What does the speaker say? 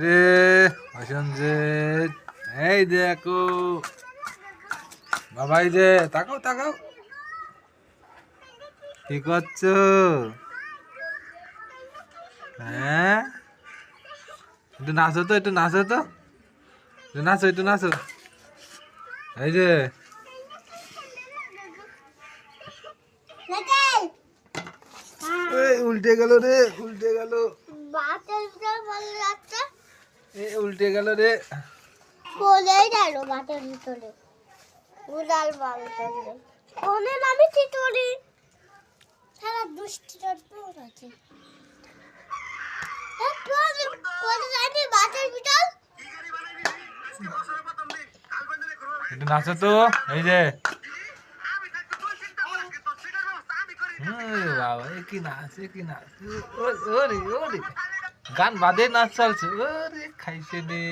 রে অসঞ্জিত, এই দেখো বাবা, এই যে তাকাও তাকাও, কি করছো? হ্যাঁ, একটু নাচো তো, একটু নাচো তো, একটু নাচো, একটু নাচো। এই যে এই উল্টে গেল রে, উল্টে গেল, উল্টে গেল রে। বলেই গেল বাটের ভিতরে উড়াল বাল করলে কোনে নামি চিতরি সারা দুষ্টি চটপট আছে কোনে জানি বাটের ভিতর একটু নাচো তো, এই যে বাবা, এ কি নাচ, এ কি নাচ, ওরে ওরে, গান বাদে নাচ চলছে, ওরে খাইছে রে।